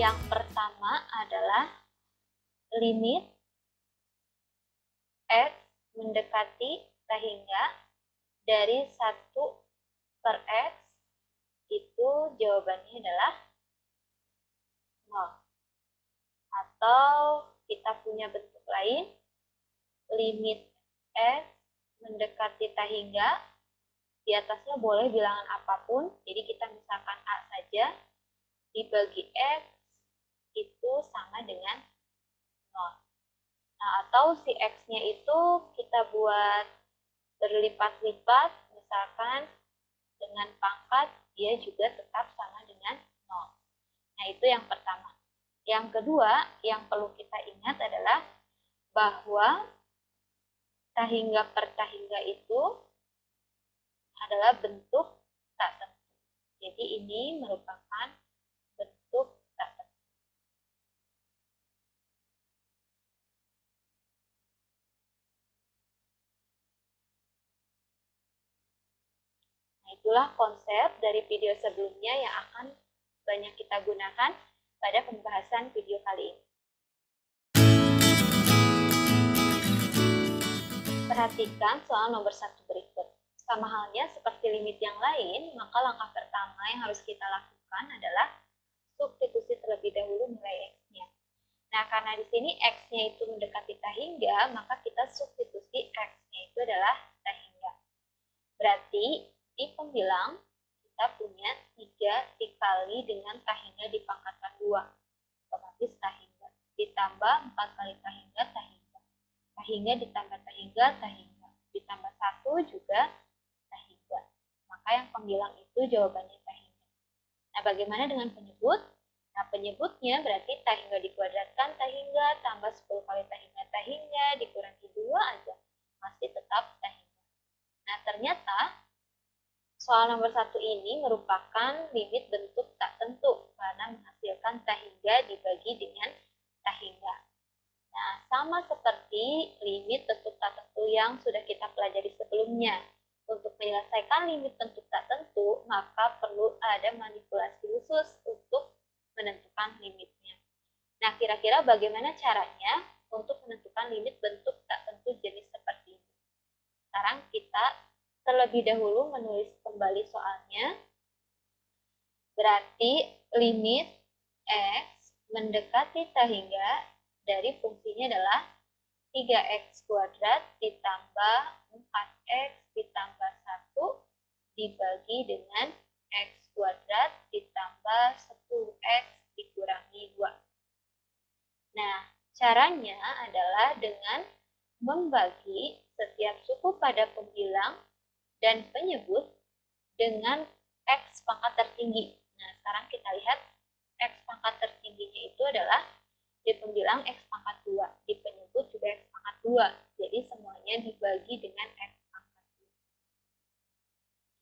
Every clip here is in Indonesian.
Yang pertama adalah limit X mendekati sehingga dari 1 per X itu jawabannya adalah 0. Atau kita punya bentuk lain, limit X mendekati tak hingga, di atasnya boleh bilangan apapun, jadi kita misalkan A saja, dibagi X itu sama dengan 0. Nah, atau si X-nya itu kita buat berlipat-lipat, misalkan dengan pangkat, dia juga tetap sama dengan 0. Nah, itu yang pertama. Yang kedua, yang perlu kita ingat adalah bahwa tak hingga per tak hingga itu adalah bentuk tak tentu. Jadi ini merupakan bentuk tak tentu. Nah, itulah konsep dari video sebelumnya yang akan banyak kita gunakan pada pembahasan video kali ini. Perhatikan soal nomor 1 berikut. Sama halnya seperti limit yang lain, maka langkah pertama yang harus kita lakukan adalah substitusi terlebih dahulu nilai X-nya. Nah, karena di sini X-nya itu mendekati tak hingga, maka kita substitusi X-nya itu adalah tak hingga. Berarti di pembilang kita punya 3 dikali dengan tak hingga dipangkatkan 2. Otomatis tak hingga. Ditambah 4 kali tak hingga, tak hingga. Tak hingga ditambah tak hingga, tak hingga. Ditambah 1 juga tak hingga. Maka yang pembilang itu jawabannya tak hingga. Nah, bagaimana dengan penyebut? Nah, penyebutnya berarti tak hingga dikuadratkan tak hingga, tambah 10 kali tak hingga, dikurangi 2 aja. Masih tetap tak hingga. Nah, ternyata soal nomor 1 ini merupakan limit bentuk tak tentu karena menghasilkan tak hingga dibagi dengan tak hingga. Nah, sama seperti limit bentuk tak tentu yang sudah kita pelajari sebelumnya. Untuk menyelesaikan limit bentuk tak tentu, maka perlu ada manipulasi khusus untuk menentukan limitnya. Nah, kira-kira bagaimana caranya untuk menentukan limit bentuk tak tentu jenis seperti ini? Sekarang kita terlebih dahulu menulis kembali soalnya. Berarti limit X mendekati tak hingga dari fungsinya adalah 3x kuadrat ditambah 4x ditambah 1 dibagi dengan x kuadrat ditambah 10x dikurangi 2. Nah, caranya adalah dengan membagi setiap suku pada pembilang dan penyebut dengan x pangkat tertinggi. Nah, sekarang kita lihat x pangkat tertingginya itu adalah di pembilang x pangkat 2, di penyebut juga x pangkat 2. Jadi semuanya dibagi dengan x pangkat 2.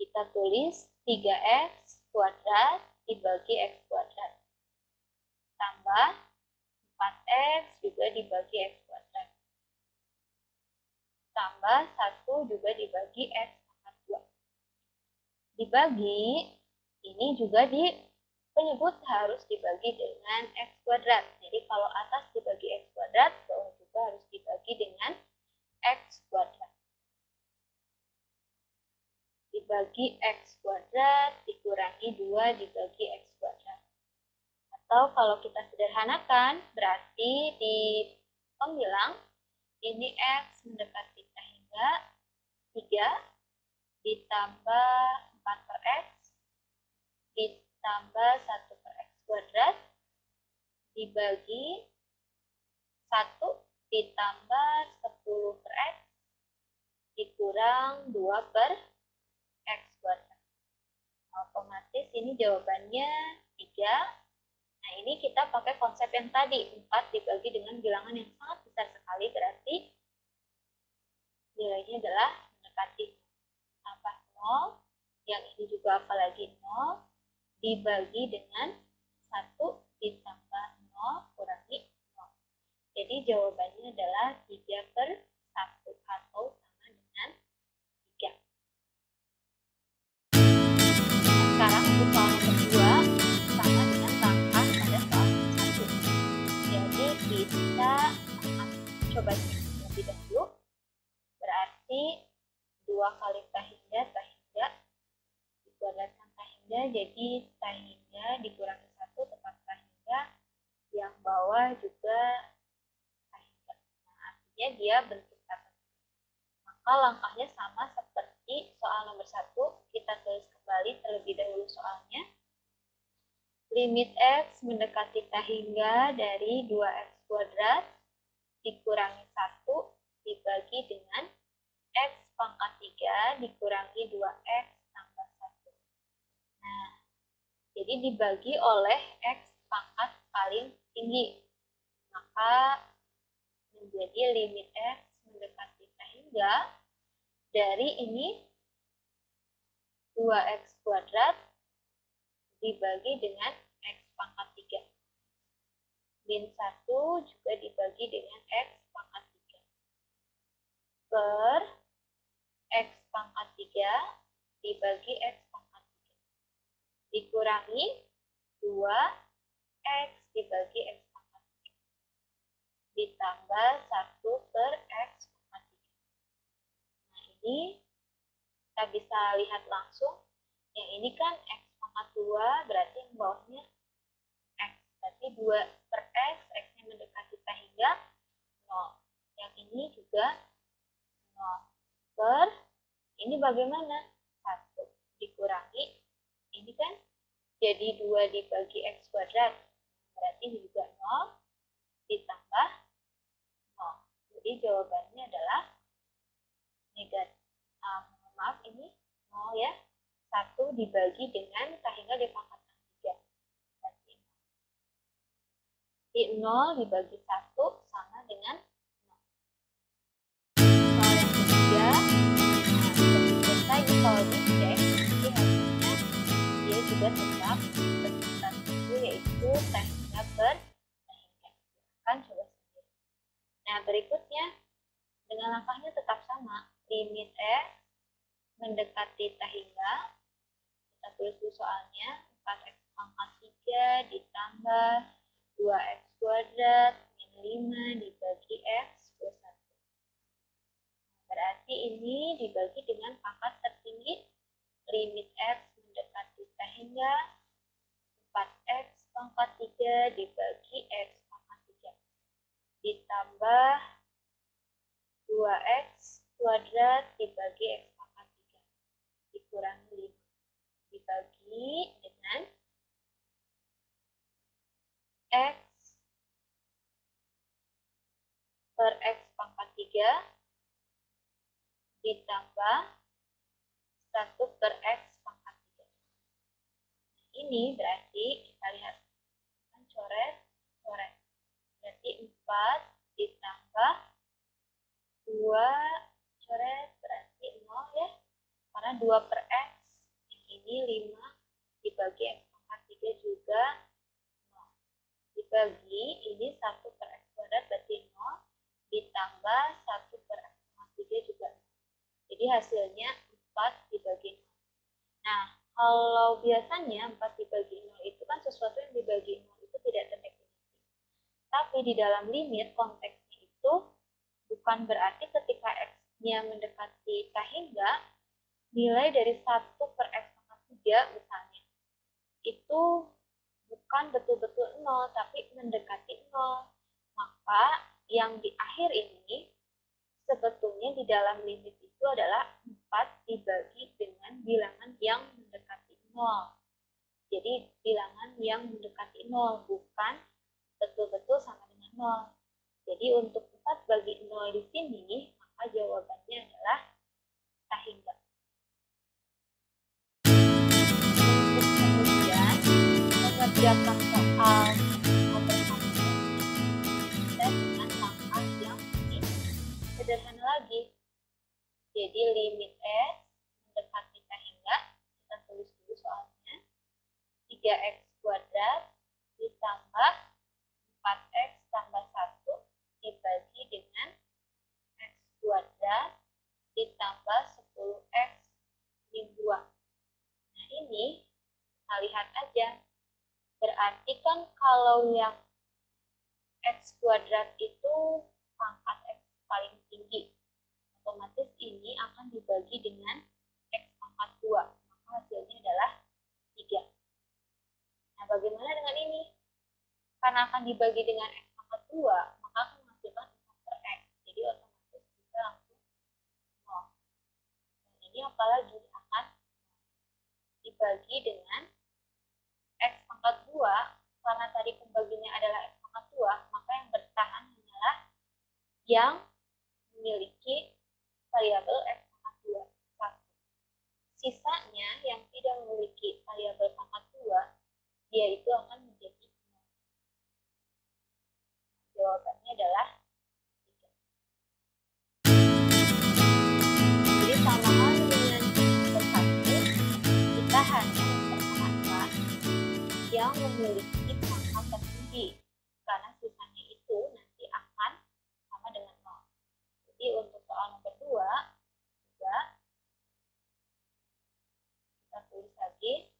Kita tulis 3x kuadrat dibagi x kuadrat. Tambah 4x juga dibagi x kuadrat. Tambah 1 juga dibagi x pangkat 2. Dibagi, ini juga di penyebut harus dibagi dengan x kuadrat. Jadi kalau atas dibagi x kuadrat, bawah juga harus dibagi dengan x kuadrat. Dibagi x kuadrat dikurangi 2 dibagi x kuadrat. Atau kalau kita sederhanakan, berarti di pembilang ini x mendekati tak hingga 3 ditambah 4 per x ditambah 1 per x kuadrat dibagi 1 ditambah 10 per x dikurang 2 per x kuadrat. Otomatis ini jawabannya 3. Nah, ini kita pakai konsep yang tadi, 4 dibagi dengan bilangan yang sangat besar sekali, berarti nilainya adalah mendekati tambah 0, yang ini juga apalagi 0, dibagi dengan 1 ditambah 0 kurangi 0. Jadi jawabannya adalah 3 per 1 atau sama dengan 3. Sekarang untuk soal nomor 2 sama dengan langkah pada soal dibagi T hingga dikurangi 1 tetap T hingga, yang bawah juga T hingga. Nah, artinya dia bentuk kata. Maka langkahnya sama seperti soal nomor 1. Kita tulis kembali terlebih dahulu soalnya. Limit X mendekati T hingga dari 2X kuadrat dikurangi 1 dibagi dengan X pangkat 3 dikurangi 2X tambah 1. Nah, jadi dibagi oleh X pangkat paling tinggi. Maka menjadi limit X mendekati T hingga dari ini 2X kuadrat dibagi dengan X pangkat 3. Min 1 juga dibagi dengan X pangkat 3. Per X pangkat 3 dibagi X pangkat 3. Dikurangi 2X dibagi X pangkat 3. Ditambah 1 per X pangkat 3. Nah, ini kita bisa lihat langsung. Yang ini kan X pangkat 2, berarti yang bawahnya X. Berarti 2 per X, X-nya mendekati T hingga 0. Yang ini juga 0. Per, ini bagaimana? 1 dikurangi, ini kan jadi 2 dibagi X kuadrat. Berarti ini juga 0 ditambah 0. Jadi jawabannya adalah negatif. Maaf, ini 0 ya. 1 dibagi dengan T hingga dipangkat 3. Berarti 0. Di 0 dibagi 1 sama dengan 0. Soal yang ketiga, seperti tadi kalau dicek, jadi hasilnya dia juga tetap bentukan itu, yaitu T hingga per T hingga. Silahkan coba sendiri. Nah, berikutnya dengan langkahnya tetap sama. Limit X mendekati T hingga, kita tulis dulu soalnya, 4X pangkat 3 ditambah 2X kuadrat min 5 dibagi X plus 1. Berarti ini dibagi dengan pangkat tertinggi. Limit X mendekati T hingga 4X pangkat 3 dibagi X pangkat 3. Ditambah 2X kuadrat dibagi X pangkat 3. Dikurangi 5. Dibagi dengan X per X pangkat 3 ditambah 1 per X pangkat 3. Ini berarti kita lihat kan coret. Berarti 4 ditambah 2 coret berarti 0 ya. Karena 2 per X. Ini 5 dibagi X pangkat 3 juga 0. Dibagi ini 1 per X kuadrat berarti 0 ditambah 1 per X pangkat 3 juga 0. Jadi hasilnya 4 dibagi 0. Nah, kalau biasanya 4 dibagi 0 itu kan sesuatu yang dibagi 0 itu tidak terdefinisi. Tapi di dalam limit konteksnya itu bukan berarti ketika X-nya mendekati T hingga, nilai dari 1 per X pangkat 3 misalnya, itu bukan betul-betul 0, tapi mendekati 0. Maka yang di akhir ini sebetulnya di dalam limit itu adalah 4 dibagi dengan bilangan yang mendekati 0. Jadi bilangan yang mendekati 0, bukan betul-betul sama dengan 0. Jadi untuk 4 bagi 0 di sini, maka jawabannya adalah T hingga. Untuk kemudian mengerjakan soal komprehensi kita dengan langkah yang lebih sederhana lagi. Jadi limit X mendekati T hingga, kita tulis dulu soalnya, 3X kuadrat ditambah 4X tambah 1 dibagi dengan X kuadrat ditambah 10X min 2. Nah, ini kita lihat aja. Berarti kan kalau yang X kuadrat itu pangkat X paling tinggi, otomatis ini akan dibagi dengan X pangkat 2. Maka hasilnya adalah 3. bagaimana dengan ini? Karena akan dibagi dengan X pangkat 2, maka akan menghasilkan 4 per X. Jadi otomatis bisa langsung 0. Dan ini apalagi akan dibagi dengan X pangkat 2, karena tadi pembaginya adalah X pangkat 2, maka yang bertahan hanyalah yang memiliki variabel X pangkat 2, 1. Sisanya yang tidak memiliki variabel pangkat 2, dia itu akan menjadi 0. Jawabannya adalah 3. Jadi sama halnya dengan nomor 1, kita hanya mempertahankan yang memiliki pangkat tertinggi, karena sisanya itu nanti akan sama dengan 0. Jadi untuk soal nomor 2 juga kita tulis lagi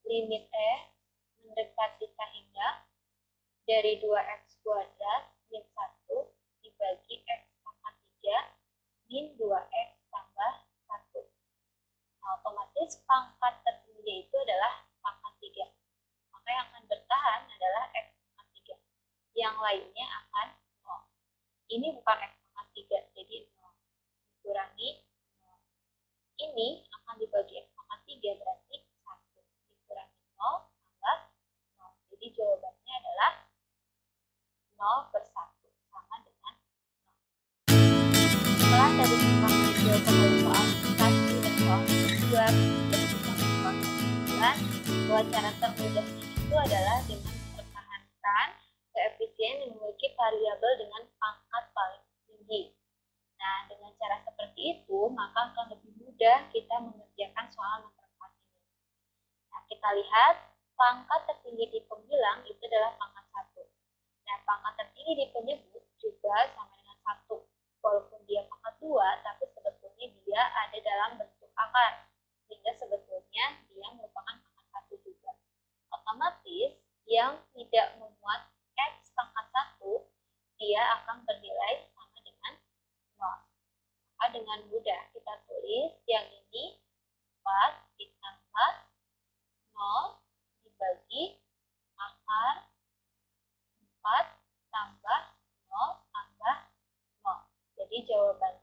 limit E mendekati sehingga dari 2x kuadrat min 1 dibagi x pangkat 3 min 2x tambah 1. Nah, otomatis pangkat tertinggi itu adalah pangkat 3. Maka yang akan bertahan adalah x pangkat 3. Yang lainnya akan 0. Ini bukan x pangkat 3, jadi 0. Dikurangi 0. Ini akan dibagi x pangkat 3, berarti 1. Dikurangi 0 tambah 0. Jadi jawabannya adalah 0 per 1 sama dengan 0. Setelah tadi kita menjawab soal 1 dan soal 2, jadi kita melakukan kesimpulan bahwa cara termudahnya itu adalah dengan mempertahankan koefisien yang memiliki variabel dengan pangkat paling tinggi. Nah, dengan cara seperti itu, maka akan lebih mudah kita mengerjakan soal nomor 4 ini. Nah, kita lihat pangkat tertinggi di pembilang itu adalah pangkat 1. Nah, pangkat tertinggi di penyebut juga sama dengan 1. Walaupun dia pangkat 2, tapi sebetulnya dia ada dalam bentuk akar. Sehingga sebetulnya dia merupakan pangkat 1 juga. Otomatis, yang tidak memuat X pangkat 1, dia akan bernilai sama dengan 0. Maka dengan mudah kita tulis yang ini 4 ditambah 0 dibagi akar 4 tambah 0 tambah 0. Jadi jawabannya